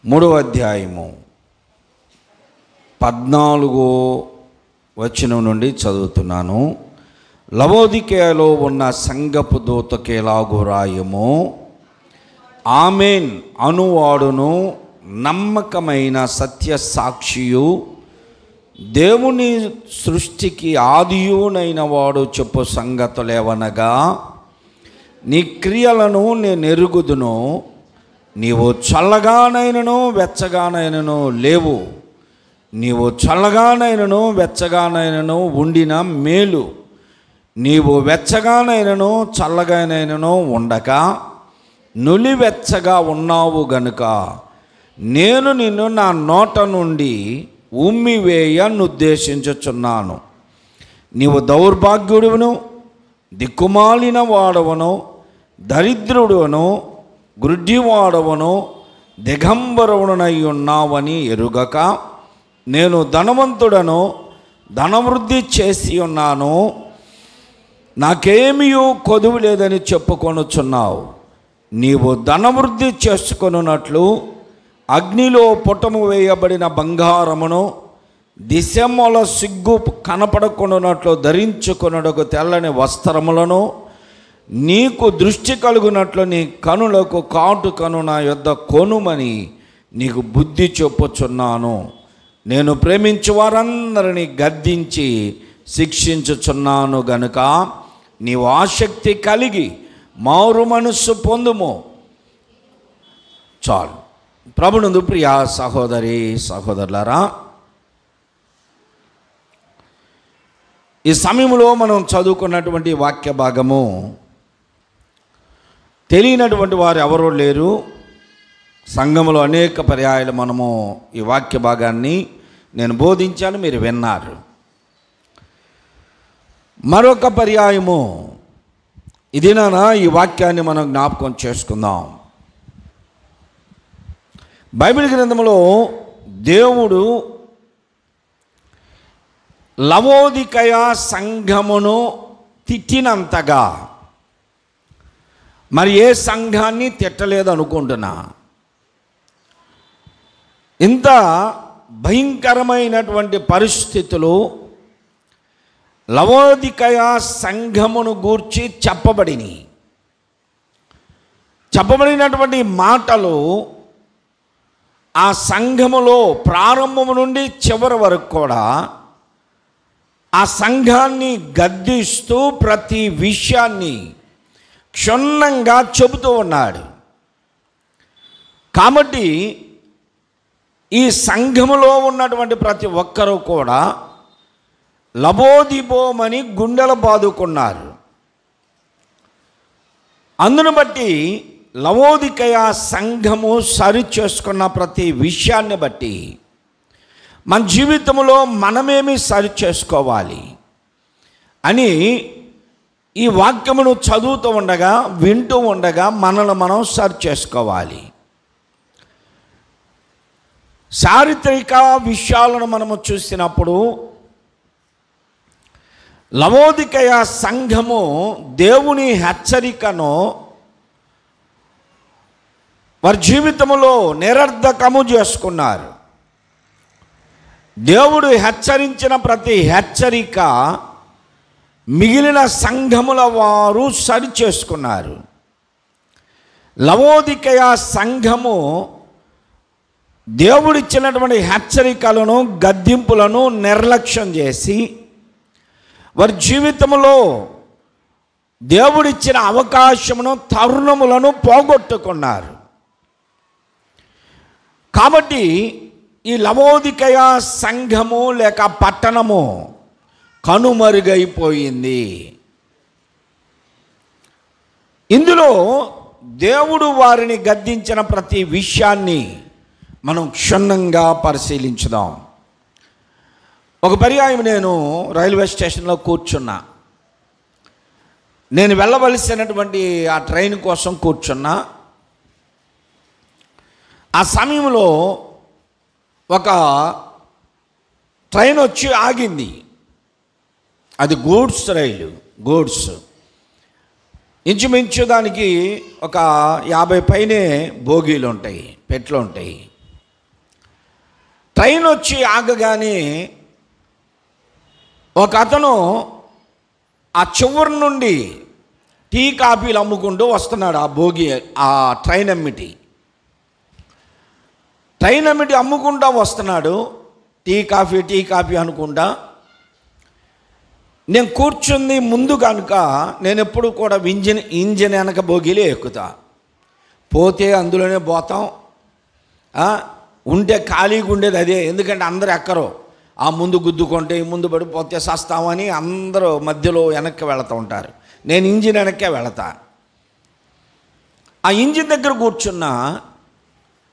3వ అధ్యాయము 14వ వచనం నుండి చదువుతున్నాను. లవోదికేయలో ఉన్న సంఘపు దూతకు ఎలాగు రాయము, ఆమెన్ అనువాడును నమ్మకమైన సత్య సాక్షియు దేవుని సృష్టికి ఆదియునైన వాడు చెప్పు సంగతులేవనగా, నీ క్రియలను నేను ఎరుగుదును, నీవు చల్లగానైనను వెచ్చగానైనను లేవు, నీవు చల్లగానైనను వెచ్చగానైనను ఉండిన మేలు, నీవు వెచ్చగానైనను చల్లగానైనను ఉండక నులివెచ్చగా ఉన్నావు గనుక నేను నిన్ను నా నోట నుండి ఉమ్మివేయనుద్దేశించుచున్నాను. నీవు దౌర్భాగ్యుడును, దిక్కుమాలిన వాడవను, దరిద్రుడును, గుడ్డివాడవను, దిగంబరువునై ఉన్నావని ఎరుగక నేను ధనవంతుడను, ధనవృద్ధి చేసి ఉన్నాను, నాకేమీ కొదువు లేదని చెప్పుకొనుచున్నావు. నీవు ధనవృద్ధి చేసుకొనున్నట్లు అగ్నిలో పుటము వేయబడిన బంగారమును, దిశమల సిగ్గు కనపడకుండానట్లు ధరించుకొనుటకు తెల్లని వస్త్రములను, నీకు దృష్టి కలుగునట్లు నీ కనులకు కాటుకను నా యొద్ద కొనుమని నీకు బుద్ధి చెప్పుచున్నాను. నేను ప్రేమించు వారందరినీ గద్దించి శిక్షించుచున్నాను గనుక నీవు ఆసక్తి కలిగి మారు మనస్సు పొందుము. చాలు. ప్రభునందు ప్రియ సహోదరి సహోదరులారా, ఈ సమయంలో మనం చదువుకున్నటువంటి వాక్య భాగము తెలియనటువంటి వారు ఎవరూ లేరు. సంఘములో అనేక పర్యాయాలు మనము ఈ వాక్య భాగాన్ని నేను బోధించాను, మీరు విన్నారు. మరొక పర్యాయము ఇదినా ఈ వాక్యాన్ని మనం జ్ఞాపకం చేసుకుందాం. బైబిల్ గ్రంథంలో దేవుడు లవోదికయ సంఘమును తిట్టినంతగా మరి ఏ సంఘాన్ని తిట్టలేదు అనుకుంటున్నా. ఇంత భయంకరమైనటువంటి పరిస్థితులు లవోదికయ సంఘమును గూర్చి చెప్పబడినటువంటి మాటలు ఆ సంఘములో ప్రారంభము నుండి చివరి వరకు కూడా ఆ సంఘాన్ని గద్దిస్తూ ప్రతి విషయాన్ని క్షుణ్ణంగా చెబుతూ ఉన్నాడు. కాబట్టి ఈ సంఘములో ఉన్నటువంటి ప్రతి ఒక్కరూ కూడా లబోదిబోమని గుండెలు బాదుకున్నారు. అందును బట్టి లవోదికయ సంఘము సరి చేసుకున్న ప్రతి విషయాన్ని బట్టి మన జీవితంలో మనమేమి సరి చేసుకోవాలి అని ఈ వాక్యమును చదువుతూ ఉండగా వింటూ ఉండగా మనల్ని మనం సరి చేసుకోవాలి. చారిత్రక విషయాలను మనము చూసినప్పుడు లవోదికయ సంఘము దేవుని హెచ్చరికను వారి జీవితంలో నిరర్ధకము చేసుకున్నారు. దేవుడు హెచ్చరించిన ప్రతి హెచ్చరిక మిగిలిన సంఘముల వారు సరి చేసుకున్నారు. లవోదికయ సంఘము దేవుడిచ్చినటువంటి హెచ్చరికలను గద్దింపులను నిర్లక్ష్యం చేసి వారి జీవితంలో దేవుడిచ్చిన అవకాశమును తరుణములను పోగొట్టుకున్నారు. కాబట్టి ఈ లవోదికయ సంఘము లేక పట్టణము కనుమరుగైపోయింది. ఇందులో దేవుడు వారిని గద్దించిన ప్రతి విషయాన్ని మనం క్షుణ్ణంగా పరిశీలించుదాం. ఒక పర్యాయం నేను రైల్వే స్టేషన్లో కూర్చున్నా. నేను వెళ్ళవలసినటువంటి ఆ ట్రైన్ కోసం కూర్చున్నా. ఆ సమయంలో ఒక ట్రైన్ వచ్చి ఆగింది. అది గూడ్స్ రైలు, గూడ్స్. ఇంచుమించు దానికి ఒక 50 పైనే బోగీలు ఉంటాయి, పెట్లు ఉంటాయి. ట్రైన్ వచ్చి ఆగగానే ఒక అతను ఆ చివరి నుండి టీ కాఫీలు అమ్ముకుంటూ వస్తున్నాడు. ఆ భోగి ఆ ట్రైన్ అమ్మిటి అమ్ముకుంటూ వస్తున్నాడు. టీ కాఫీ అనుకుంటా. నేను కూర్చుంది ముందు కనుక నేను ఎప్పుడు కూడా ఇంజిన్ వెనక భోగిలే ఎక్కుతా. పోతే అందులోనే పోతాం, ఉంటే ఖాళీగా ఉండేది అదే. ఎందుకంటే అందరూ ఎక్కరు, ఆ ముందు గుద్దుకుంటే ఈ ముందు పడిపోతే సస్తామని అందరూ మధ్యలో వెనక్కి వెళుతూ ఉంటారు. నేను ఇంజిన్ వెనక్కే వెళతా. ఆ ఇంజిన్ దగ్గర కూర్చున్నా.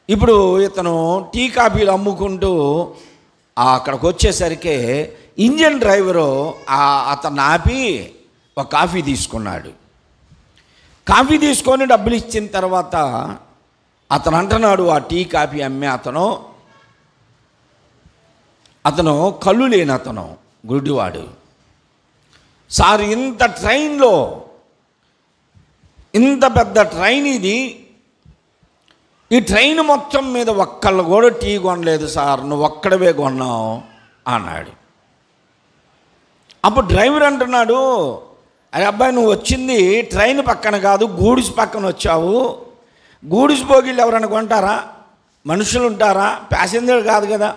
ఇప్పుడు ఇతను టీ కాఫీలు అమ్ముకుంటూ అక్కడికి వచ్చేసరికి ఇంజిన్ డ్రైవరు అతను ఆపి ఒక కాఫీ తీసుకున్నాడు. కాఫీ తీసుకొని డబ్బులు ఇచ్చిన తర్వాత అతను అంటున్నాడు, ఆ టీ కాఫీ అమ్మే అతను కళ్ళు లేని అతను, గుడ్డివాడు. సార్, ఇంత ట్రైన్లో ఇంత పెద్ద ట్రైన్ ఇది, ఈ ట్రైన్ మొత్తం మీద ఒక్కళ్ళు కూడా టీ కొనలేదు సార్, నువ్వు ఒక్కడవే కొన్నావు అన్నాడు. అప్పుడు డ్రైవర్ అంటున్నాడు, అరే అబ్బాయి, నువ్వు వచ్చింది ట్రైన్ పక్కన కాదు, గూడ్స్ పక్కన వచ్చావు. గూడ్స్ బోగిళ్ళు ఎవరైనా కొంటారా? మనుషులు ఉంటారా? ప్యాసింజర్ కాదు కదా.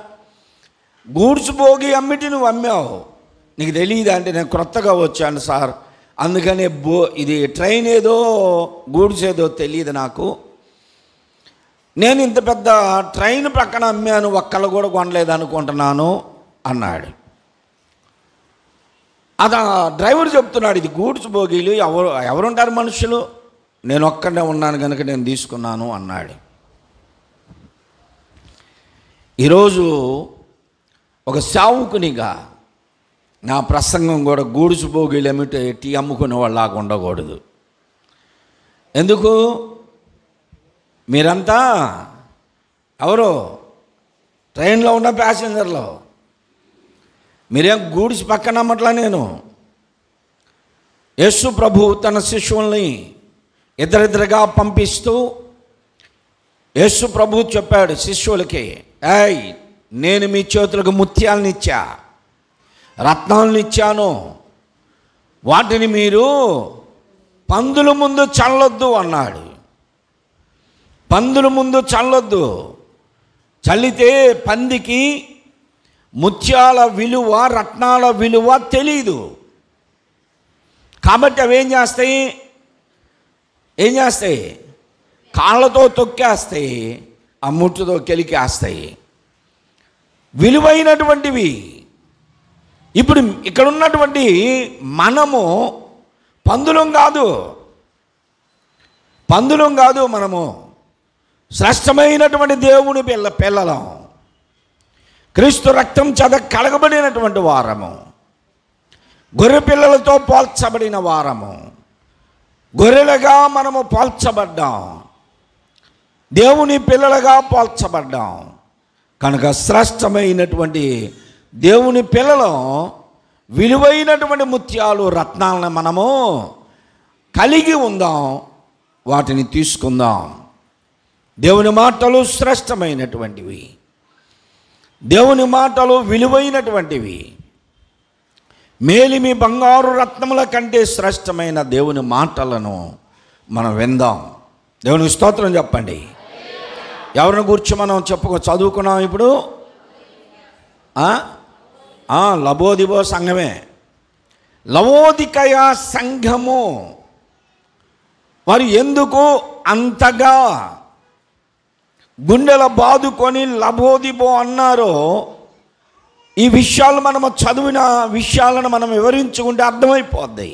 గూడ్స్ బోగి అమ్మిటి నువ్వు అమ్మావు, నీకు తెలియదా అంటే నేను క్రొత్తగా వచ్చాను సార్, అందుకనే ఇది ట్రైన్ ఏదో గూడ్స్ ఏదో తెలియదు నాకు. నేను ఇంత పెద్ద ట్రైన్ పక్కన అమ్మాను, ఒక్కళ్ళు కూడా కొనలేదు అనుకుంటున్నాను అన్నాడు. డ్రైవర్ చెప్తున్నాడు, ఇది గూడ్స్ బోగీలు, ఎవరుంటారు మనుషులు, నేను ఒక్కడే ఉన్నాను కనుక నేను తీసుకున్నాను అన్నాడు. ఈరోజు ఒక సేవకునిగా నా ప్రసంగం కూడా గూడ్స్ బోగీలు ఏమిటో టీ అమ్ముకునే వాళ్ళలాగా ఉండకూడదు. ఎందుకు? మీరంతా ఎవరు? ట్రైన్లో ఉన్న ప్యాసింజర్లు. మీరేం గూడ్స్ పక్కన అమ్మట్లా. నేను యేసు ప్రభు తన శిష్యుల్ని ఇద్దరిద్దరుగా పంపిస్తూ యేసు ప్రభు చెప్పాడు శిష్యులకి, ఏయ్, నేను మీ చేతులకు ముత్యాలను ఇచ్చా, రత్నాలను ఇచ్చాను, వాటిని మీరు పందుల ముందు చల్లొద్దు అన్నాడు. పందుల ముందు చల్లొద్దు, చల్లితే పందికి ముత్యాల విలువ, రత్నాల విలువ తెలీదు. కాబట్టి అవి ఏం చేస్తాయి? కాళ్ళతో తొక్కేస్తాయి, ఆ ముట్టుతో కెలికేస్తాయి. విలువైనటువంటివి. ఇప్పుడు ఇక్కడ ఉన్నటువంటి మనము పందులం కాదు, మనము శ్రేష్టమైనటువంటి దేవుని పిల్లలం, క్రీస్తు రక్తం చేత కడగబడినటువంటి వారము, గొర్రె పిల్లలతో పోల్చబడిన వారము, గొర్రెలుగా మనము పోల్చబడ్డాం, దేవుని పిల్లలుగా పోల్చబడ్డాం. కనుక శ్రేష్టమైనటువంటి దేవుని పిల్లలు, విలువైనటువంటి ముత్యాలు, రత్నాలను మనము కలిగి ఉందాం, వాటిని తీసుకుందాం. దేవుని మాటలు శ్రేష్టమైనటువంటివి, దేవుని మాటలు విలువైనటువంటివి. మేలిమి బంగారు రత్నముల కంటే శ్రేష్టమైన దేవుని మాటలను మనం విందాం. దేవునికి స్తోత్రం చెప్పండి. ఎవరిని గురించి మనం చదువుకున్నాం ఇప్పుడు? లబోదిబో సంఘమే. లవోదికయ సంఘము వారు ఎందుకు అంతగా గుండెల బాదుకొని లబోదిబో అన్నారో, ఈ విషయాలు మనము చదివిన విషయాలను మనం వివరించుకుంటే అర్థమైపోద్ది.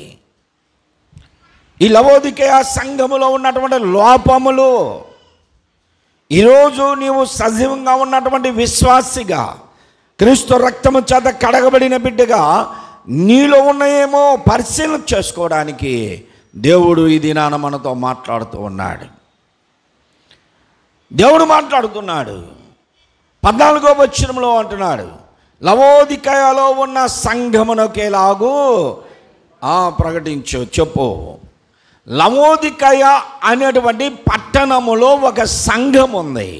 ఈ లవోదికయ సంఘములో ఉన్నటువంటి లోపములు, ఈరోజు నీవు సజీవంగా ఉన్నటువంటి విశ్వాసిగా, క్రీస్తు రక్తము చేత కడగబడిన బిడ్డగా నీలో ఉన్నాయేమో పరిశీలన చేసుకోవడానికి దేవుడు ఈ దినాన మనతో మాట్లాడుతూ ఉన్నాడు. దేవుడు మాట్లాడుతున్నాడు. 14వ వచనంలో అంటున్నాడు, లవోదికయలో ఉన్న సంఘమునకేలాగూ ప్రకటించు, చెప్పు. లవోదికయ అనేటువంటి పట్టణములో ఒక సంఘం ఉంది.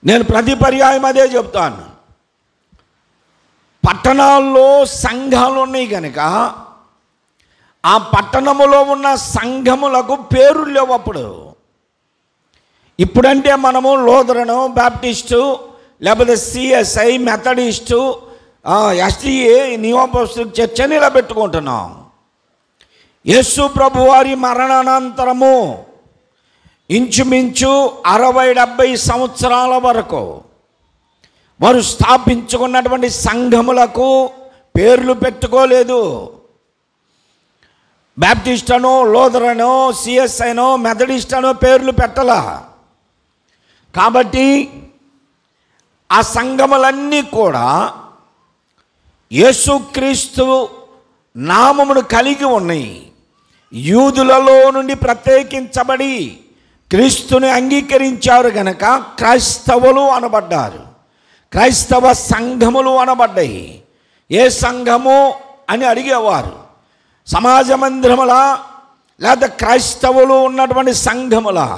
నేను ప్రతి పర్యాయం అదే చెప్తాను. పట్టణాల్లో సంఘాలు ఉన్నాయి కనుక ఆ పట్టణములో ఉన్న సంఘములకు పేర్లు లేవు. అప్పుడు ఇప్పుడంటే మనము లూథరను, బాప్టిస్టు, లేకపోతే CSI, Methodist, SDA, new apostolic church అని ఇలా పెట్టుకుంటున్నాం. యేసు ప్రభు వారి మరణానంతరము ఇంచుమించు 60-70 సంవత్సరాల వరకు వారు స్థాపించుకున్నటువంటి సంఘములకు పేర్లు పెట్టుకోలేదు. బాప్టిస్ట్ అనో, లూథరనో, సిఎస్ఐనో, మెథడిస్ట్ అనో పేర్లు పెట్టలా. కాబట్టి ఆ సంఘములన్నీ కూడా యేసుక్రీస్తు నామమును కలిగి ఉన్నాయి. యూదులలో నుండి ప్రత్యేకించబడి క్రీస్తుని అంగీకరించారు గనక క్రైస్తవులు అనబడ్డారు. క్రైస్తవ సంఘములు అనబడ్డాయి. ఏ సంఘము అని అడిగేవారు. సమాజ మందిరములా లేదా క్రైస్తవులు ఉన్నటువంటి సంఘములా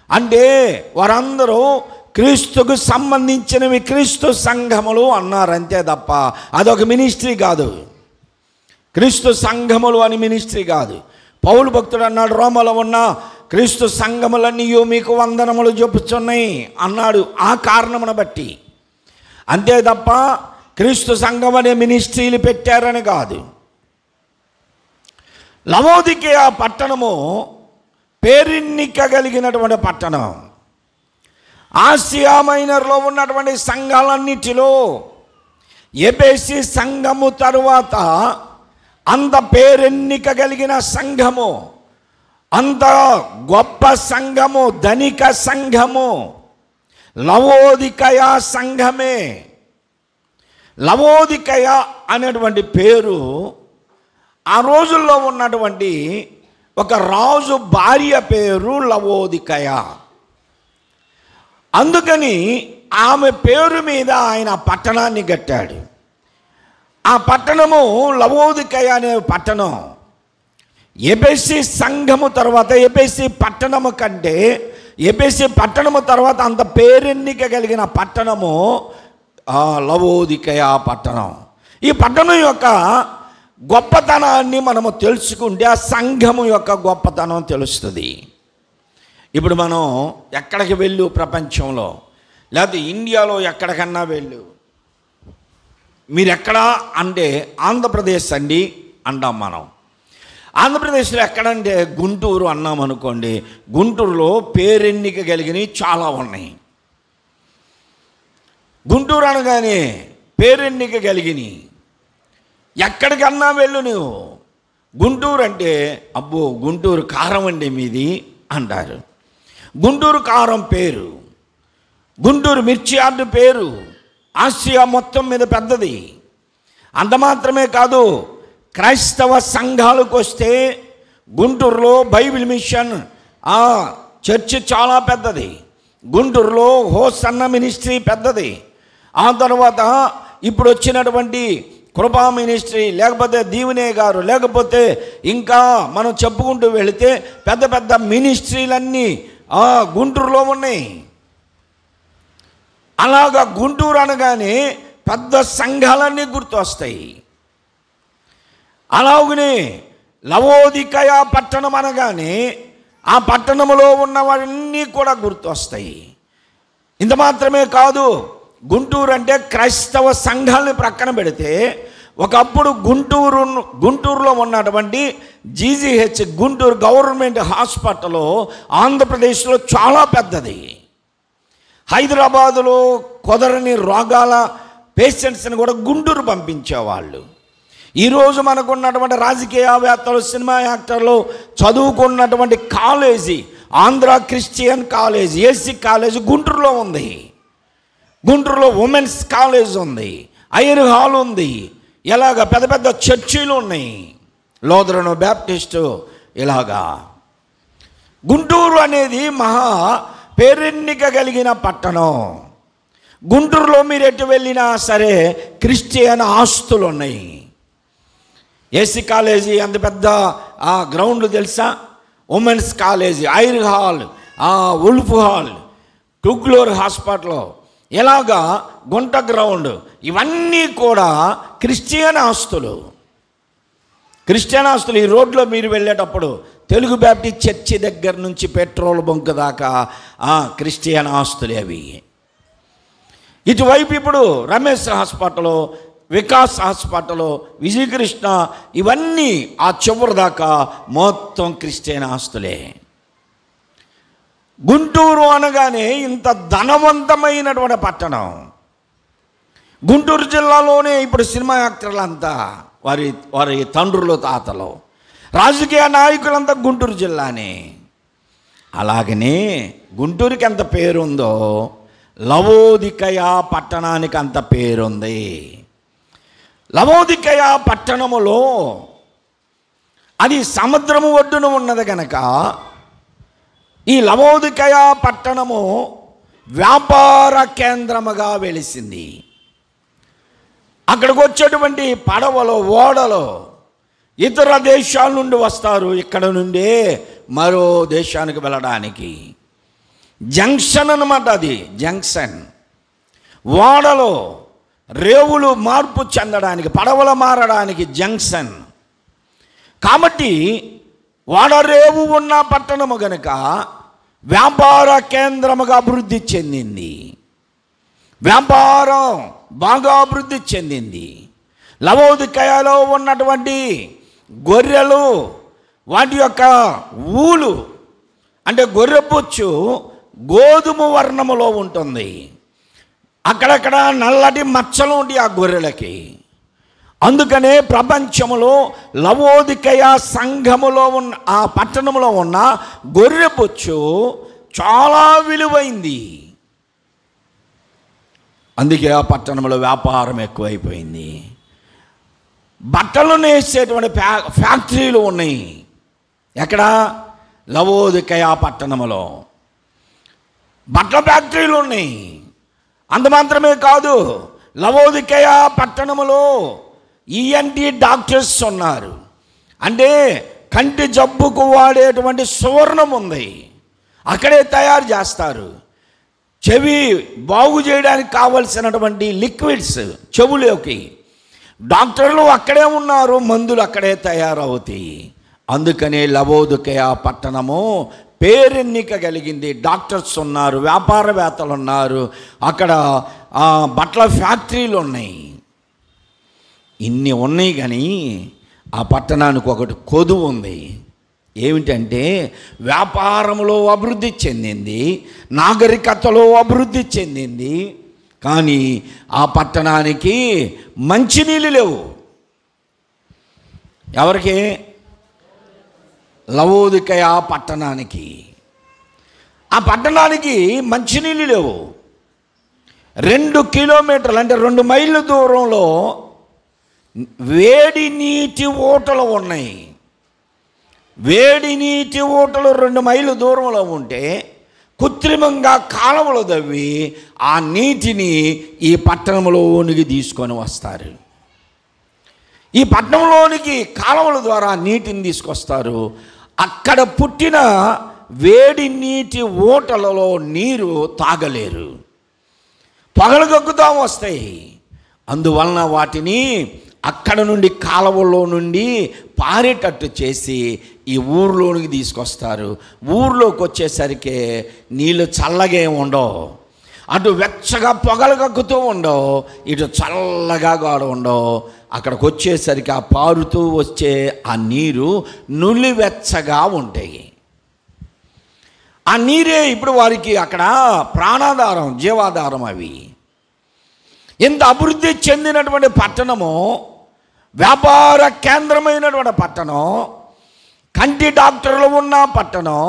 అంటే వారందరూ క్రీస్తుకు సంబంధించినవి క్రీస్తు సంఘములు అన్నారు అంతే తప్ప అదొక మినిస్ట్రీ కాదు. క్రీస్తు సంఘములు అని మినిస్ట్రీ కాదు. పౌలు భక్తుడు అన్నాడు, రోమలో ఉన్న క్రీస్తు సంఘములన్నీ మీకు వందనములు చెప్పుచున్నాయి అన్నాడు. ఆ కారణమును బట్టి అంతే తప్ప క్రీస్తు సంఘం అనే మినిస్ట్రీలు పెట్టారని కాదు. లవోదికేయ పట్టణము పేరెన్నిక కలిగినటువంటి పట్టణం. ఆసియా మైనర్లో ఉన్నటువంటి సంఘాలన్నిటిలో ఎఫెసీ సంఘము తరువాత అంత పేరెన్నిక కలిగిన సంఘము, అంత గొప్ప సంఘము, ధనిక సంఘము లవోదికయ సంఘమే. లవోదికయ అనేటువంటి పేరు ఆ రోజుల్లో ఉన్నటువంటి ఒక రాజు భార్య పేరు లవోదికయ. అందుకని ఆమె పేరు మీద ఆయన పట్టణాన్ని కట్టాడు. ఆ పట్టణము లవోదికయ అనే పట్టణం. ఎఫెసీ సంఘము తర్వాత ఎఫెసీ పట్టణము కంటే ఎఫెసీ పట్టణము తర్వాత అంత పేరెన్నిక కలిగిన పట్టణము లవోదికయ పట్టణం. ఈ పట్టణం యొక్క గొప్పతనాన్ని మనము తెలుసుకుంటే ఆ సంఘము యొక్క గొప్పతనం తెలుస్తుంది. ఇప్పుడు మనం ఎక్కడికి వెళ్ళు, ప్రపంచంలో లేకపోతే ఇండియాలో ఎక్కడికన్నా వెళ్ళు, మీరు ఎక్కడ అంటే ఆంధ్రప్రదేశ్ అండి అంటాం మనం. ఆంధ్రప్రదేశ్లో ఎక్కడంటే గుంటూరు అన్నాం అనుకోండి, గుంటూరులో పేరెన్నిక కలిగినవి చాలా ఉన్నాయి. గుంటూరు అనగానే పేరెన్నిక కలిగినవి. ఎక్కడికన్నా వెళ్ళు నువ్వు, గుంటూరు అంటే అబ్బో గుంటూరు కారం అండి మీది అంటారు. గుంటూరు కారం పేరు, గుంటూరు మిర్చి యార్డు పేరు ఆసియా మొత్తం మీద పెద్దది. అంత మాత్రమే కాదు, క్రైస్తవ సంఘాలకు వస్తే గుంటూరులో బైబిల్ మిషన్ చర్చ్ చాలా పెద్దది. గుంటూరులో హోసన్న మినిస్ట్రీ పెద్దది. ఆ తర్వాత ఇప్పుడు వచ్చినటువంటి కృపా మినిస్ట్రీ, లేకపోతే దీవెనే గారు, లేకపోతే ఇంకా మనం చెప్పుకుంటూ వెళితే పెద్ద పెద్ద మినిస్ట్రీలన్నీ గుంటూరులో ఉన్నాయి. అలాగా గుంటూరు అనగానే పెద్ద సంఘాలన్నీ గుర్తొస్తాయి. అలాగనే లవోదికయ పట్టణం అనగానే ఆ పట్టణంలో ఉన్నవన్నీ కూడా గుర్తొస్తాయి. ఇంత మాత్రమే కాదు, గుంటూరు అంటే క్రైస్తవ సంఘాలని ప్రక్కన పెడితే ఒకప్పుడు గుంటూరులో ఉన్నటువంటి జీజీహెచ్ గుంటూరు గవర్నమెంట్ హాస్పిటల్ ఆంధ్రప్రదేశ్లో చాలా పెద్దది. హైదరాబాదులో కుదరని రోగాల పేషెంట్స్ని కూడా గుంటూరు పంపించేవాళ్ళు. ఈరోజు మనకు ఉన్నటువంటి రాజకీయవేత్తలు, సినిమా యాక్టర్లు చదువుకున్నటువంటి college Andhra Christian college, AC college గుంటూరులో ఉంది. గుంటూరులో ఉమెన్స్ కాలేజ్ ఉంది, ఐర్ హాల్ ఉంది, ఇలాగ పెద్ద పెద్ద చర్చీలు ఉన్నాయి, లూథరన్, బాప్టిస్టు. ఇలాగా గుంటూరు అనేది మహా పేరెన్నిక కలిగిన పట్టణం. గుంటూరులో మీరు ఎటు వెళ్ళినా సరే క్రిస్టియన్ ఆస్తులు ఉన్నాయి. ఏసీ కాలేజీ అంత పెద్ద గ్రౌండ్ తెలుసా, ఉమెన్స్ కాలేజీ, ఐర్ హాల్, ఉల్ఫ్ హాల్, టుగ్లూర్ హాస్పిటల్, ఇలాగా గుంట గ్రౌండ్, ఇవన్నీ కూడా క్రిస్టియన్ ఆస్తులు. క్రిస్టియన్ ఆస్తులు. ఈ రోడ్లో మీరు వెళ్ళేటప్పుడు తెలుగు బ్యాప్టిస్ట్ చర్చి దగ్గర నుంచి పెట్రోల్ బంక్ దాకా క్రిస్టియన్ ఆస్తులే అవి. ఇటువైపు ఇప్పుడు రమేష్ హాస్పిటల్, వికాస్ హాస్పిటల్, విజయకృష్ణ, ఇవన్నీ ఆ చివరి దాకా మొత్తం క్రిస్టియన్ ఆస్తులే. గుంటూరు అనగానే ఇంత ధనవంతమైనటువంటి పట్టణం. గుంటూరు జిల్లాలోనే ఇప్పుడు సినిమా యాక్టర్లంతా వారి తండ్రులు, తాతలు, రాజకీయ నాయకులంతా గుంటూరు జిల్లానే. అలాగనే గుంటూరుకి ఎంత పేరుందో లవోదికయ పట్టణానికి అంత పేరుంది. లవోదికయ పట్టణములో అది సముద్రము ఒడ్డున ఉన్నది కనుక ఈ లవోదికయ పట్టణము వ్యాపార కేంద్రముగా వెలిసింది. అక్కడికి వచ్చేటువంటి పడవలో, ఓడలో ఇతర దేశాల నుండి వస్తారు. ఇక్కడ నుండే మరో దేశానికి వెళ్ళడానికి జంక్షన్ అన్నమాట. అది జంక్షన్. ఓడలో రేవులు మార్పు చెందడానికి, పడవలు మారడానికి జంక్షన్. కాబట్టి ఓడరేవు ఉన్న పట్టణము గనుక వ్యాపార కేంద్రముగా అభివృద్ధి చెందింది. వ్యాపారం బాగా అభివృద్ధి చెందింది. లవోదికయలో ఉన్నటువంటి గొర్రెలు, వాటి యొక్క ఊలు అంటే గొర్రెపుచ్చు గోధుమ వర్ణములో ఉంటుంది. అక్కడక్కడ నల్లటి మచ్చలు ఉంటాయి ఆ గొర్రెలకి. అందుకనే ప్రపంచంలో లవోదికయ సంఘములో ఉన్న ఆ పట్టణంలో ఉన్న గొర్రెపుచ్చు చాలా విలువైంది. అందుకే ఆ పట్టణంలో వ్యాపారం ఎక్కువైపోయింది. బట్టలు నేసేటువంటి ఫ్యాక్టరీలు ఉన్నాయి. ఎక్కడ? లవోదికయ పట్టణంలో బట్టల ఫ్యాక్టరీలు ఉన్నాయి. అంత మాత్రమే కాదు, లవోదికయ పట్టణంలో ఈఎన్టీ డాక్టర్స్ ఉన్నారు. అంటే కంటి జబ్బుకు వాడేటువంటి సువర్ణం ఉంది, అక్కడే తయారు చేస్తారు. చెవి బాగు చేయడానికి కావలసినటువంటి లిక్విడ్స్ చెవులోకి డాక్టర్లు అక్కడే ఉన్నారు, మందులు అక్కడే తయారవుతాయి. అందుకనే లవోదికయ పట్టణము పేరెన్నిక కలిగింది. డాక్టర్స్ ఉన్నారు, వ్యాపారవేత్తలు ఉన్నారు, అక్కడ బట్టల ఫ్యాక్టరీలు ఉన్నాయి. ఇన్ని ఉన్నాయి. కానీ ఆ పట్టణానికి ఒకటి కొదువు ఉంది. ఏమిటంటే వ్యాపారంలో అభివృద్ధి చెందింది, నాగరికతలో అభివృద్ధి చెందింది, కానీ ఆ పట్టణానికి మంచినీళ్ళు లేవు. ఎవరికి? లవోదికయ పట్టణానికి. ఆ పట్టణానికి మంచినీళ్ళు లేవు. 2 కిలోమీటర్లు అంటే 2 మైళ్ళ దూరంలో వేడి నీటి ఊటలు ఉన్నాయి. వేడి నీటి ఊటలు 2 మైళ్ళ దూరంలో ఉంటే కృత్రిమంగా కాలువలు దవ్వి ఆ నీటిని ఈ పట్టణంలోనికి తీసుకొని వస్తారు. ఈ పట్టణంలోనికి కాలువల ద్వారా నీటిని తీసుకొస్తారు. అక్కడ పుట్టిన వేడి నీటి ఊటలలో నీరు తాగలేరు, పగలగొక్కుతా వస్తాయి. అందువలన వాటిని అక్కడ నుండి కాలువలో నుండి పారేటట్టు చేసి ఈ ఊర్లోనికి తీసుకొస్తారు. ఊర్లోకి వచ్చేసరికి నీళ్ళు చల్లగా ఉండవు, అటు వెచ్చగా పొగలు కక్కుతూ ఉండవు, ఇటు చల్లగా కూడా ఉండవు. అక్కడికి వచ్చేసరికి ఆ పారుతూ వచ్చే ఆ నీరు నులివెచ్చగా ఉంటాయి. ఆ నీరే ఇప్పుడు వారికి అక్కడ ప్రాణాధారం, జీవాధారం. అవి ఇంత అభివృద్ధి చెందినటువంటి పట్టణము, వ్యాపార కేంద్రమైనటువంటి పట్టణం, కంటి డాక్టర్లు ఉన్న పట్టణం,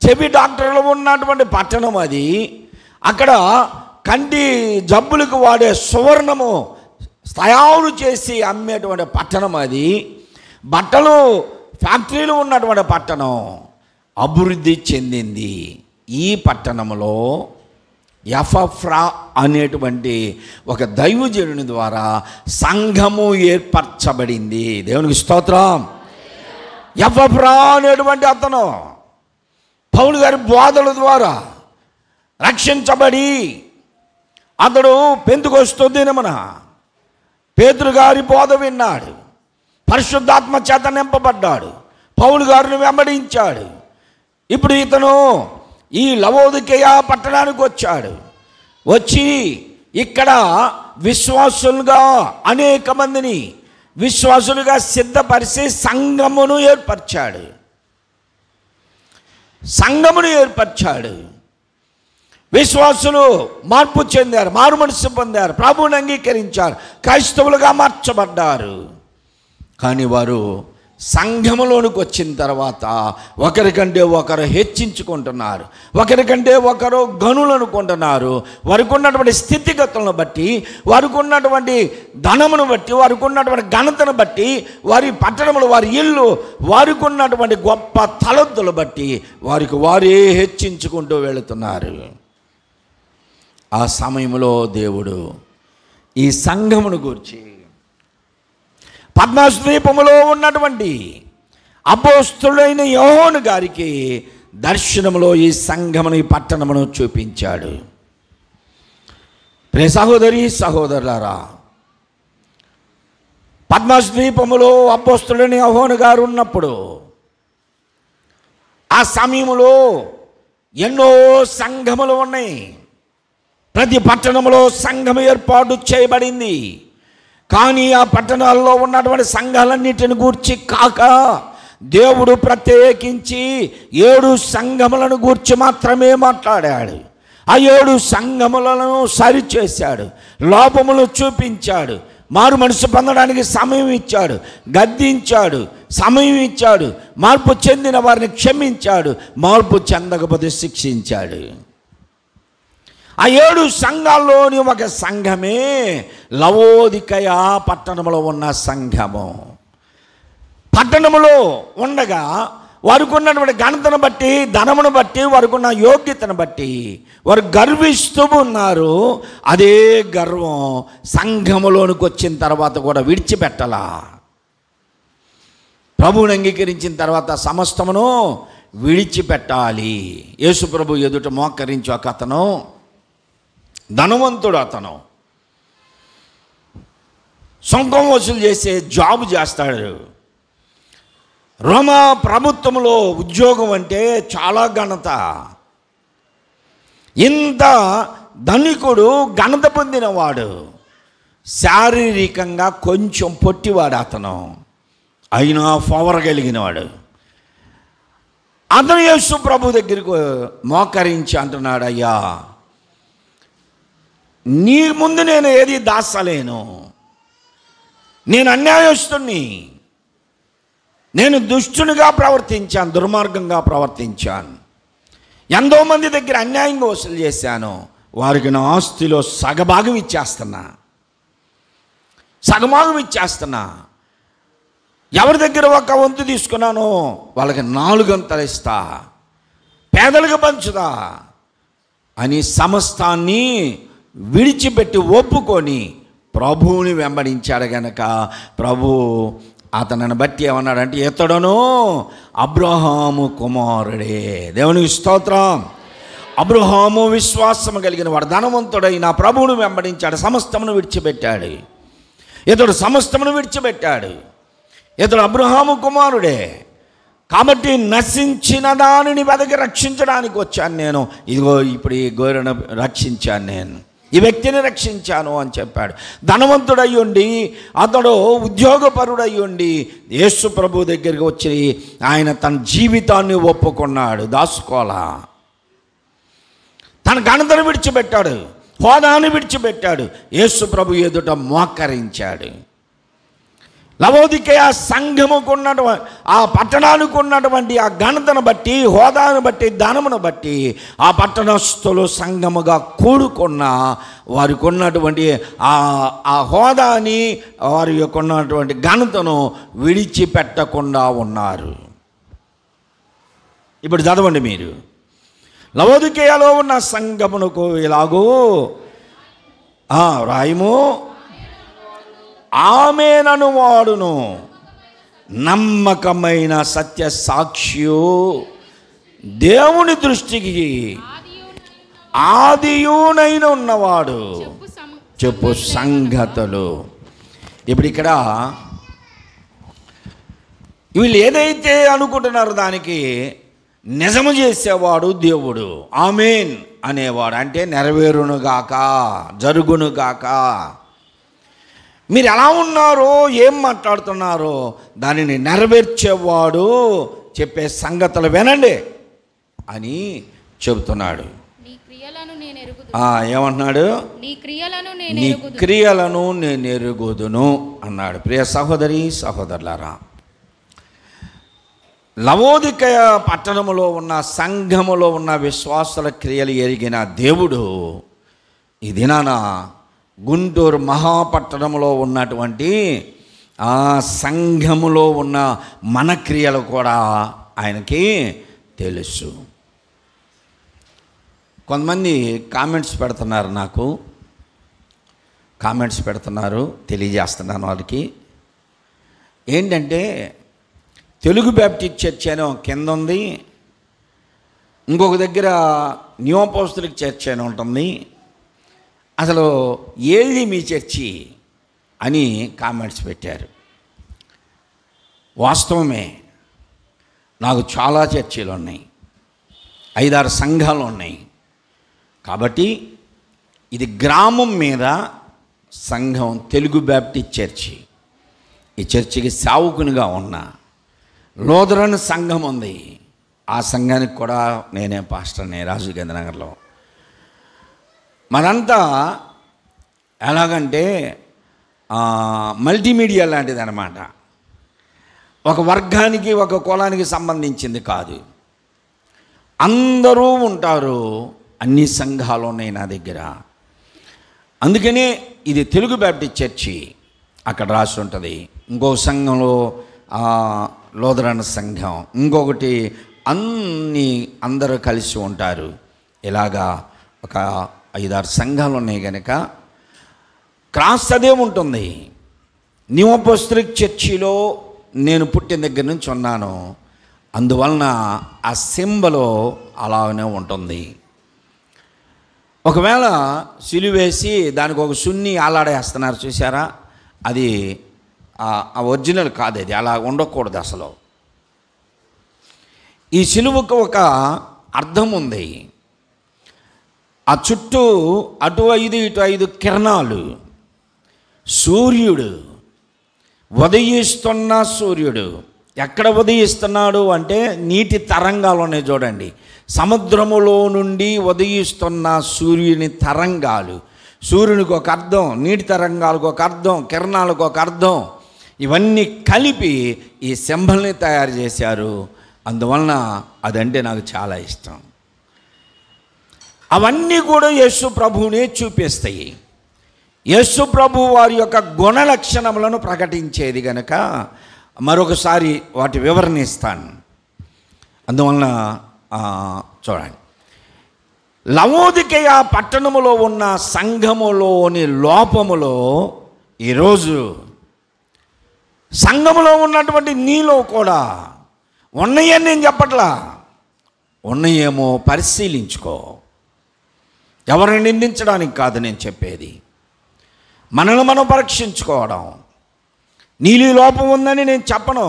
చెవి డాక్టర్లు ఉన్నటువంటి పట్టణం. అది అక్కడ కంటి జబ్బులకు వాడే సువర్ణము తయారు చేసి అమ్మేటువంటి పట్టణం. అది బట్టలు ఫ్యాక్టరీలు ఉన్నటువంటి పట్టణం అభివృద్ధి చెందింది. ఈ పట్టణంలో ఎఫ్రా అనేటువంటి ఒక దైవజనుని ద్వారా సంఘము ఏర్పరచబడింది. దేవునికి స్తోత్రం. ఎఫ్రా అనేటువంటి అతను పౌలు గారి బోధల ద్వారా, రక్షించబడి అతడు పెంతెకొస్తు దినమున పేతురు గారి బోధ విన్నాడు, పరిశుద్ధాత్మ చేత నింపబడ్డాడు, పౌలు గారిని వెంబడించాడు. ఇప్పుడు ఇతను ఈ లవోదికేయ పట్టణానికి వచ్చాడు. వచ్చి ఇక్కడ విశ్వాసులుగా అనేక మందిని విశ్వాసులుగా సిద్ధపరిచి సంఘమును ఏర్పరిచాడు. విశ్వాసులు మార్పు చెందారు, మారు మనసు పొందారు, ప్రభువుని అంగీకరించారు, క్రైస్తవులుగా మార్చబడ్డారు. కానీ వారు సంఘములోనికి వచ్చిన తర్వాత ఒకరికంటే ఒకరు హెచ్చించుకుంటున్నారు, ఒకరికంటే ఒకరు గనులు అనుకుంటున్నారు. వారికి ఉన్నటువంటి స్థితిగతులను బట్టి, వారికి ఉన్నటువంటి ధనమును బట్టి, వారికి ఉన్నటువంటి ఘనతను బట్టి, వారి పట్టణములు, వారి ఇల్లు, వారికి ఉన్నటువంటి గొప్ప తలొద్దులు బట్టి వారికి వారే హెచ్చించుకుంటూ వెళుతున్నారు. ఆ సమయంలో దేవుడు ఈ సంఘమును గూర్చి పద్మస్ ద్వీపములో ఉన్నటువంటి అపోస్తలుడైన యోహాను గారికి దర్శనములో ఈ సంఘమును, ఈ పట్టణమును చూపించాడు. ప్రియ సహోదరి సహోదరులారా, పద్మస్ ద్వీపములో అపోస్తలుడైన యోహాను గారు ఉన్నప్పుడు ఆ సమయంలో ఎన్నో సంఘములు ఉన్నాయి. ప్రతి పట్టణంలో సంఘం ఏర్పాటు చేయబడింది. కానీ ఆ పట్టణాల్లో ఉన్నటువంటి సంఘాలన్నిటిని గూర్చి కాక దేవుడు ప్రత్యేకించి 7 సంఘములను గూర్చి మాత్రమే మాట్లాడాడు. ఆ 7 సంఘములను సరిచేశాడు, లోపములు చూపించాడు, మారు మనసు పొందడానికి సమయం ఇచ్చాడు, గద్దించాడు, సమయం ఇచ్చాడు, మార్పు చెందిన వారిని క్షమించాడు, మార్పు చెందకపోతే శిక్షించాడు. ఆ 7 సంఘాల్లోని ఒక సంఘమే లవోదికయ పట్టణంలో ఉన్న సంఘము. పట్టణములో ఉండగా వారికి ఉన్నటువంటి ఘనతను బట్టి, ధనమును బట్టి, వారికి ఉన్న యోగ్యతను బట్టి వారు గర్విస్తూ ఉన్నారు. అదే గర్వం సంఘములోనికి వచ్చిన తర్వాత కూడా విడిచిపెట్టలా. ప్రభువుని అంగీకరించిన తర్వాత సమస్తమును విడిచిపెట్టాలి. యేసు ప్రభు ఎదుట మోకరించి ఒక అతను, ధనవంతుడు, అతను సుంకం వసూలు చేసే జాబు చేస్తాడు. రోమా ప్రభుత్వంలో ఉద్యోగం అంటే చాలా ఘనత. ఇంత ధనికుడు, ఘనత పొందినవాడు, శారీరకంగా కొంచెం పొట్టివాడు అతను, అయినా పవర్ కలిగినవాడు. అతను యేసు ప్రభు దగ్గరికి మోకరించి అంటున్నాడు, అయ్యా, నీ ముందు నేను ఏది దాచలేను, నేను అన్యాయస్తుని, నేను దుష్టునిగా ప్రవర్తించాను, దుర్మార్గంగా ప్రవర్తించాను, ఎంతోమంది దగ్గర అన్యాయంగా వసూలు చేశాను, వారికి నా ఆస్తిలో సగభాగం ఇచ్చేస్తున్నా. ఎవరి దగ్గర ఒక వంతు తీసుకున్నానో వాళ్ళకి 4 వంతులు ఇస్తా, పేదలకు పంచుదా అని సమస్తాన్ని విడిచిపెట్టి ఒప్పుకొని ప్రభువుని వెంబడించాడు. గనక ప్రభు అతనిని బట్టి ఏమన్నాడంటే, ఇతడును అబ్రహాము కుమారుడే. దేవునికి స్తోత్రం. అబ్రహాము విశ్వాసము కలిగిన వాడు, ధనవంతుడైన ప్రభువును వెంబడించాడు, సమస్తమును విడిచిపెట్టాడు. ఇతడు సమస్తమును విడిచిపెట్టాడు. ఇతడు అబ్రహాము కుమారుడే. కాబట్టి నశించిన దానిని వెదకి రక్షించడానికి వచ్చాను నేను. ఇదిగో ఇప్పుడు ఈ గొర్రెను రక్షించాను, నేను ఈ వ్యక్తిని రక్షించాను అని చెప్పాడు. ధనవంతుడయ్యుండి, అతడు ఉద్యోగపరుడయ్యుండి యేసు ప్రభు దగ్గరికి వచ్చి ఆయన తన జీవితాన్ని ఒప్పుకున్నాడు, దాసుకోలా. తన ఘనతను విడిచిపెట్టాడు, హోదాను విడిచిపెట్టాడు, యేసు ప్రభు ఎదుట మోకరించాడు. లవోదికేయ సంఘముకు ఉన్నటువంటి, ఆ పట్టణానికి ఉన్నటువంటి ఆ ఘనతను బట్టి, హోదాను బట్టి, ధనమును బట్టి ఆ పట్టణస్థులు సంఘముగా కూడుకున్న వారికి ఉన్నటువంటి ఆ హోదాని, వారి యొక్క ఉన్నటువంటి ఘనతను విడిచిపెట్టకుండా ఉన్నారు. ఇప్పుడు చదవండి మీరు. లవోదికేయలో ఉన్న సంఘమునకు ఇలాగూ రాయము, ఆమేనను వాడును, నమ్మకమైన సత్య సాక్షియు, దేవుని దృష్టికి ఆదియునైన ఉన్నవాడు చెప్పు సంగతులు. ఇప్పుడు ఇక్కడ వీళ్ళు ఏదైతే అనుకుంటున్నారో దానికి నిజము చేసేవాడు దేవుడు. ఆమేన్ అనేవాడు, అంటే నెరవేరునుగాక, జరుగునుగాక. మీరు ఎలా ఉన్నారో, ఏం మాట్లాడుతున్నారో దానిని నెరవేర్చేవాడు, చెప్పే సంగతులు వినండి అని చెబుతున్నాడు. ఏమంటున్నాడు? నీ క్రియలను నేను ఎరుగుదును అన్నాడు. ప్రియ సహోదరి సహోదరులారా, లవోదికయ పట్టణములో ఉన్న సంఘములో ఉన్న విశ్వాసుల క్రియలు ఎరిగిన దేవుడు ఈ దినాన గుంటూరు మహాపట్టణంలో ఉన్నటువంటి ఆ సంఘములో ఉన్న మన క్రియలు కూడా ఆయనకి తెలుసు. కొంతమంది కామెంట్స్ పెడుతున్నారు, నాకు కామెంట్స్ పెడుతున్నారు, తెలియజేస్తున్నాను వాళ్ళకి. ఏంటంటే తెలుగు బ్యాప్టిస్ట్ చర్చ్ అని కింద ఉంది, ఇంకొక దగ్గర న్యూ అపోస్తలిక్ చర్చ్ అని ఉంటుంది, అసలు ఏది మీ చర్చి అని కామెంట్స్ పెట్టారు. వాస్తవమే, నాకు చాలా చర్చీలు ఉన్నాయి, 5-6 సంఘాలు ఉన్నాయి. కాబట్టి ఇది గ్రామం మీద సంఘం తెలుగు బ్యాప్టిస్ట్ చర్చి. ఈ చర్చికి సేవకునిగా ఉన్న లోదరన్ సంఘం ఉంది, ఆ సంఘానికి కూడా నేనే పాస్టర్ని రాజుగాంధీనగర్లో. మనంతా ఎలాగంటే మల్టీమీడియా లాంటిది అన్నమాట. ఒక వర్గానికి ఒక కులానికి సంబంధించింది కాదు, అందరూ ఉంటారు, అన్ని సంఘాలు ఉన్నాయి నా దగ్గర. అందుకనే ఇది తెలుగు బ్యాప్టిస్ట్ చర్చి అక్కడ రాసి ఉంటుంది. ఇంకో సంఘంలో లోదరన్ సంఘం, ఇంకొకటి అందరూ కలిసి ఉంటారు. ఇలాగా ఒక 5-6 సంఘాలు ఉన్నాయి కనుక క్రాస్ అదే ఉంటుంది. న్యూ అపోస్తలిక్ చర్చిలో నేను పుట్టిన దగ్గర నుంచి ఉన్నాను, అందువలన ఆ సింబలు అలానే ఉంటుంది. ఒకవేళ సిలువేసి దానికి ఒక సున్ని ఆలాడేస్తున్నారు చూసారా, అది ఒరిజినల్ కాదు, అది అలా ఉండకూడదు అసలు. ఈ సిలువకు ఒక అర్థం ఉంది. ఆ చుట్టూ అటు 5 ఇటు 5 కిరణాలు, సూర్యుడు ఉదయిస్తున్న సూర్యుడు ఎక్కడ ఉదయిస్తున్నాడు అంటే నీటి తరంగాలు ఉన్నాయి చూడండి, సముద్రములో నుండి ఉదయిస్తున్న సూర్యుని తరంగాలు. సూర్యునికి ఒక అర్థం, నీటి తరంగాలకు ఒక అర్థం, కిరణాలకు ఒక అర్థం, ఇవన్నీ కలిపి ఈ సింబల్ని తయారు చేశారు. అందువలన అదంటే నాకు చాలా ఇష్టం. అవన్నీ కూడా యేసు ప్రభువునే చూపిస్తాయి. యేసు ప్రభు వారి యొక్క గుణ లక్షణములను ప్రకటించేది కనుక మరొకసారి వాటి వివరణ ఇస్తాను. అందువలన చూడండి, లవోదికయ పట్టణములో ఉన్న సంఘములోని లోపములో ఈరోజు సంఘములో ఉన్నటువంటి నీలో కూడా ఉన్నాయని నేను చెప్పట్లా, ఉన్నాయేమో పరిశీలించుకో. ఎవరిని నిందించడానికి కాదు నేను చెప్పేది, మనల్ని మనం పరీక్షించుకోవడం. నీలో లోపం ఉందని నేను చెప్పను,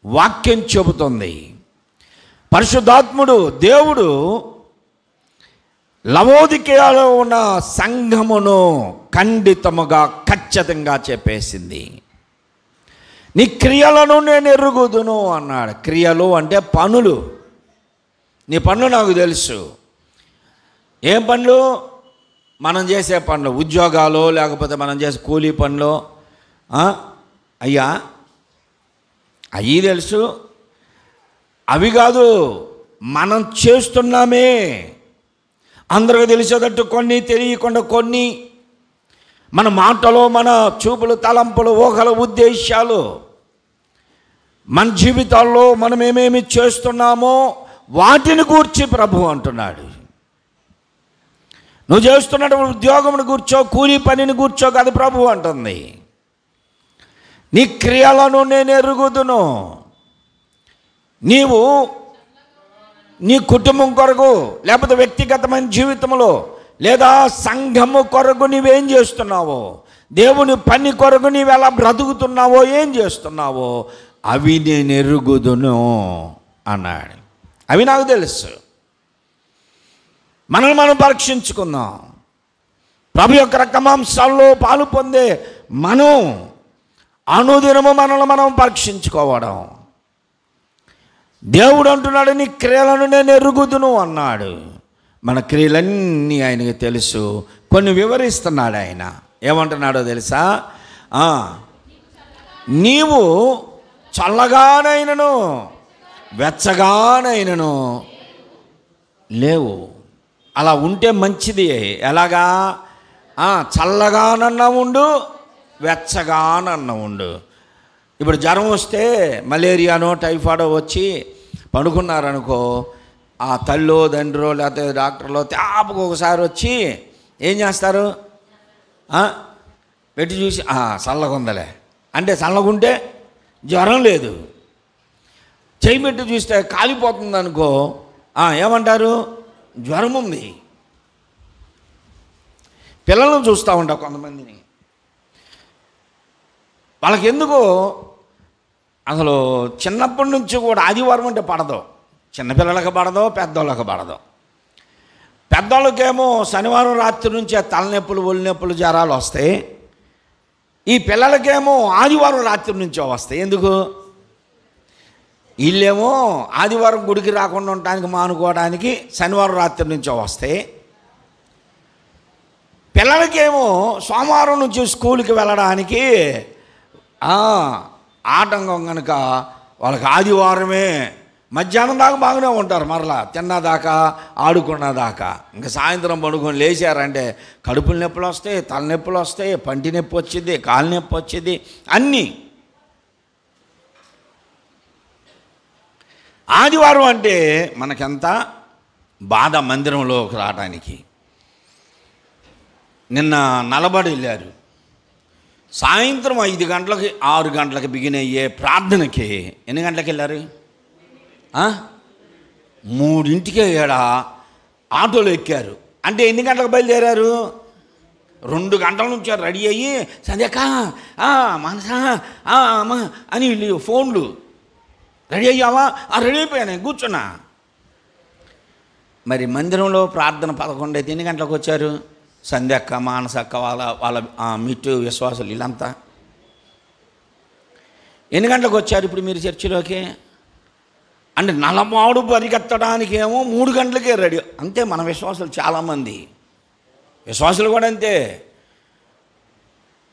వాక్యం చెబుతుంది. పరిశుద్ధాత్ముడు దేవుడు లవోదికయలో ఉన్న సంఘమును ఖండితముగా ఖచ్చితంగా చెప్పేసింది. నీ క్రియలను నేను ఎరుగుదును అన్నాడు. క్రియలు అంటే పనులు. నీ పనులు నాకు తెలుసు. ఏం పనులు? మనం చేసే పనులు, ఉద్యోగాలు, లేకపోతే మనం చేసే కూలీ పనులు, అయ్యా అవి తెలుసు. అవి కాదు, మనం చేస్తున్నామే అందరికీ తెలిసేటట్టు కొన్ని, తెలియకుండా కొన్ని, మన మాటలు, మన చూపులు, తలంపులు, ఊహలు, ఉద్దేశాలు, మన జీవితాల్లో మనం ఏమేమి చేస్తున్నామో వాటిని గూర్చి ప్రభు అంటున్నాడు. నువ్వు చేస్తున్నటువంటి ఉద్యోగమును కూర్చో, కూలీ పనిని కూర్చో కాదు ప్రభు అంటుంది. నీ క్రియలను నేను ఎరుగుదును. నీవు నీ కుటుంబం కొరకు, లేకపోతే వ్యక్తిగతమైన జీవితంలో, లేదా సంఘము కొరకు నీవేం చేస్తున్నావో, దేవుని పని కొరకు నీవు ఎలా బ్రతుకుతున్నావో, ఏం చేస్తున్నావో అవి నేను ఎరుగుదును అన్నాడు. అవి నాకు తెలుసు. మనల్ని మనం పరీక్షించుకుందాం. ప్రభు యొక్క రక్తమాంసాల్లో పాలు పొందే మనం అనుదినము మనల్ని మనం పరీక్షించుకోవడం. దేవుడు అంటున్నాడు, నీ క్రియలను నేను ఎరుగుదును అన్నాడు. మన క్రియలన్నీ ఆయనకి తెలుసు. కొన్ని వివరిస్తున్నాడు ఆయన. ఏమంటున్నాడో తెలుసా? నీవు చల్లగానైనను వెచ్చగానైనను లేవు. అలా ఉంటే మంచిది. ఎలాగా? చల్లగానన్నా ఉండు, వెచ్చగానన్నా ఉండు. ఇప్పుడు జ్వరం వస్తే, మలేరియానో టైఫాయిడో వచ్చి పడుకున్నారనుకో, ఆ తల్లో తండ్రో లేకపోతే డాక్టర్లో తేపకు ఒకసారి వచ్చి ఏం చేస్తారు? పెట్టి చూసి చల్లగా ఉందలే అంటే, చల్లగుంటే జ్వరం లేదు. చేయి పెట్టి చూస్తే కాలిపోతుంది అనుకో, ఏమంటారు? జ్వరం ఉంది. పిల్లలను చూస్తూ ఉంటా కొంతమందిని, వాళ్ళకి ఎందుకో అసలు చిన్నప్పటి నుంచి కూడా ఆదివారం అంటే పడదు. చిన్నపిల్లలకు పడదు, పెద్దోళ్ళకి పడదు. పెద్దోళ్ళకేమో శనివారం రాత్రి నుంచే తలనొప్పులు, ఒళ్ళు నొప్పులు, జ్వరాలు వస్తాయి. ఈ పిల్లలకేమో ఆదివారం రాత్రి నుంచో వస్తాయి. ఎందుకు? వీళ్ళేమో ఆదివారం గుడికి రాకుండా ఉండటానికి మానుకోవడానికి శనివారం రాత్రి నుంచో వస్తాయి. పిల్లలకేమో సోమవారం నుంచి స్కూల్కి వెళ్ళడానికి ఆటంకం కనుక వాళ్ళకి ఆదివారమే. మధ్యాహ్నం దాకా బాగానే ఉంటారు, మరలా తిన్నదాకా ఆడుకున్నదాకా. ఇంకా సాయంత్రం పడుకొని లేచారంటే కడుపుల నొప్పులు వస్తాయి, తలనొప్పులు వస్తాయి, పంటి నొప్పి వచ్చింది, కాలు నొప్పి వచ్చింది, అన్నీ. ఆదివారం అంటే మనకెంత బాధ మందిరంలోకి రావడానికి. నిన్న నలబడి వెళ్ళారు. సాయంత్రం 5 గంటలకి 6 గంటలకి బిగిన్ అయ్యే ప్రార్థనకి ఎన్ని గంటలకు వెళ్ళారు? 3ంటికే ఆటోలో ఎక్కారు. అంటే ఎన్ని గంటలకు బయలుదేరారు? 2 గంటల నుంచి రెడీ అయ్యి, సంధ్యక్క మనసా అని వీళ్ళు ఫోన్లు. రెడీ అయ్యావా? రెడీ అయిపోయాను, కూర్చున్నా. మరి మందిరంలో ప్రార్థన 11 అయితే ఎన్ని గంటలకు వచ్చారు? సంధ్యక్క, మానసక్క, వాళ్ళ మిట్టు విశ్వాసులు వీళ్ళంతా ఎన్ని గంటలకు వచ్చారు ఇప్పుడు మీరు చర్చిలోకి? అంటే నలమాడు పరిగెత్తడానికి ఏమో 3 గంటలకే రెడీ. అంతే మన విశ్వాసులు చాలామంది. విశ్వాసులు కూడా అంతే.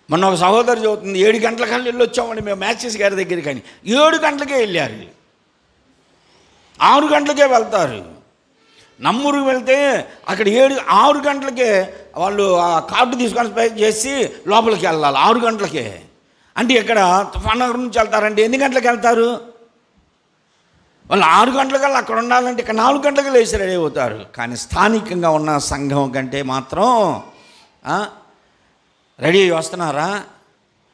మొన్న ఒక సహోదరు చదువుతుంది, 7 గంటలకల్లా వెళ్ళి వచ్చామండి మేము మ్యాచెస్ గారి దగ్గరికి అని. 7 గంటలకే వెళ్ళారు. 6 గంటలకే వెళ్తారు. నమ్మూరుకు వెళ్తే అక్కడ 6 గంటలకే వాళ్ళు ఆ కార్డు తీసుకొని పై చేసి లోపలికి వెళ్ళాలి 6 గంటలకే. అంటే ఇక్కడ తుఫాన్ నగర్ నుంచి వెళ్తారంటే ఎన్ని గంటలకు వెళ్తారు? వాళ్ళు 6 గంటలకల్లా అక్కడ ఉండాలంటే ఇక్కడ 4 గంటలకు లేచి రెడీ అవుతారు. కానీ స్థానికంగా ఉన్న సంఘం కంటే మాత్రం రెడీ అయ్యి వస్తున్నారా?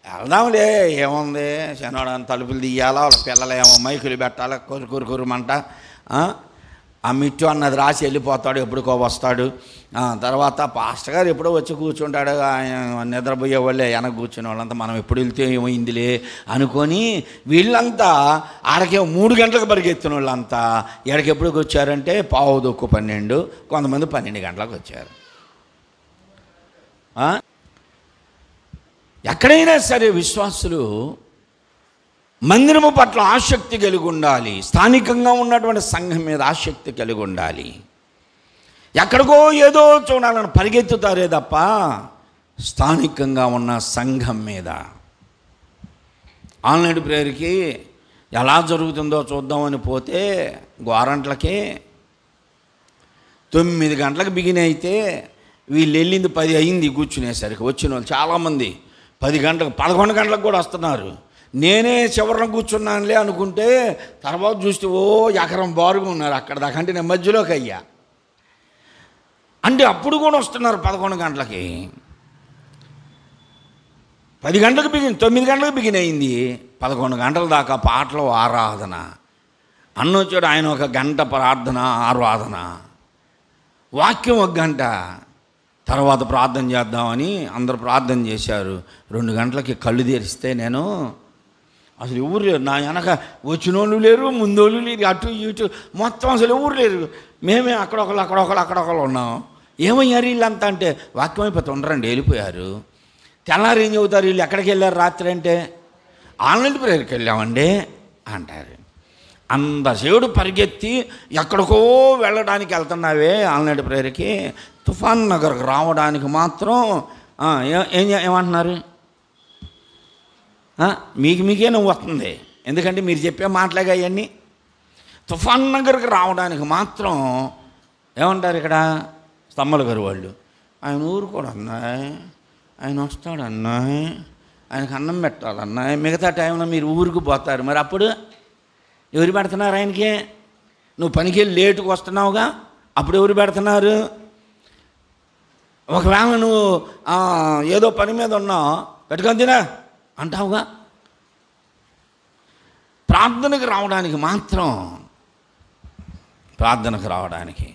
వెళ్దాంలే, ఏముంది, శనివారం తలుపులు తీయాలా, వాళ్ళ పిల్లలు ఏమో మైకులు పెట్టాలా, కొరుకురుమంట. ఆ మిట్టు అన్నది రాసి వెళ్ళిపోతాడు, ఎప్పుడుకో వస్తాడు. తర్వాత పాస్టర్ గారు ఎప్పుడో వచ్చి కూర్చుంటాడు. ఆయన నిద్రపోయే వాళ్ళే వెనక కూర్చునే వాళ్ళంతా మనం ఎప్పుడు వెళ్తే ఏమైందిలే అనుకొని వీళ్ళంతా ఆడకే 3 గంటలకు పరిగెత్తిన వాళ్ళంతా ఎక్కడికి ఎప్పుడుకి వచ్చారంటే 11:15, కొంతమంది 12 గంటలకు వచ్చారు. ఎక్కడైనా సరే విశ్వాసులు మందిరము పట్ల ఆసక్తి కలిగి ఉండాలి. స్థానికంగా ఉన్నటువంటి సంఘం మీద ఆసక్తి కలిగి ఉండాలి. ఎక్కడికో ఏదో చూడాలని పరిగెత్తుతారే తప్ప స్థానికంగా ఉన్న సంఘం మీద. ఆన్లైన్ ప్రేయర్కి ఎలా జరుగుతుందో చూద్దామని పోతే గోరంట్లకి 9 గంటలకు బిగిన్ అయితే వీళ్ళు వెళ్ళింది 10 అయింది కూర్చునేసరికి. వచ్చిన వాళ్ళు చాలామంది 10 గంటలకు 11 గంటలకు కూడా వస్తున్నారు. నేనే చివరిన కూర్చున్నానులే అనుకుంటే తర్వాత చూస్తే ఎకరం బారుగా ఉన్నారు అక్కడ దాకా. అంటే నేను మధ్యలోకి అయ్యా. అంటే అప్పుడు కూడా వస్తున్నారు 11 గంటలకి. 10 గంటలకు బిగిన్, 9 గంటలకు బిగిన్ అయింది, 11 గంటల దాకా పాటలు, ఆరాధన. అన్న వచ్చాడు, ఆయన 1 గంట ప్రార్థన ఆరాధన, వాక్యం 1 గంట, తర్వాత ప్రార్థన చేద్దామని అందరూ ప్రార్థన చేశారు. 2 గంటలకి కళ్ళు తెరిస్తే నేను అసలు ఎవరు లేరు, నా వెనక వచ్చినోళ్ళు లేరు, ముందోళ్ళు లేరు, అటు ఇటు మొత్తం అసలు ఎవరు లేరు. మేమే అక్కడొకళ్ళు ఉన్నాం. ఏమయ్యారు వీళ్ళంతా అంటే, వాక్యం అయిపోతే ఉండరండి, వెళ్ళిపోయారు. తెల్లారు ఏం చెబుతారు, వీళ్ళు ఎక్కడికి వెళ్ళారు రాత్రి అంటే, ఆన్లైన్ ప్రేయర్కి వెళ్ళామండి అంటారు. అందసేవుడు పరిగెత్తి ఎక్కడికో వెళ్ళడానికి వెళ్తున్నావే ఆన్లైన్ ప్రేయర్కి, తుఫాన్ నగర్కి రావడానికి మాత్రం ఏమంటున్నారు? మీకే నువ్వు వస్తుంది, ఎందుకంటే మీరు చెప్పే మాటలేగా అవన్నీ. తుఫాన్ నగర్కి రావడానికి మాత్రం ఏమంటారు ఇక్కడ స్తంభాల గారు వాళ్ళు, ఆయన ఊరుకోడు అన్నాయి, ఆయన వస్తాడు అన్నాయి, ఆయనకు అన్నం పెట్టాలన్నాయి, మిగతా టైంలో మీరు ఊరికి పోతారు. మరి అప్పుడు ఎవరు పెడుతున్నారు ఆయనకి? నువ్వు పనికి వెళ్ళి లేటుకు వస్తున్నావుగా, అప్పుడు ఎవరు పెడుతున్నారు? ఒకవేళ నువ్వు ఏదో పని మీద ఉన్నావు, పెట్టుకొని తినా అంటావుగా. ప్రార్థనకు రావడానికి మాత్రం, ప్రార్థనకు రావడానికి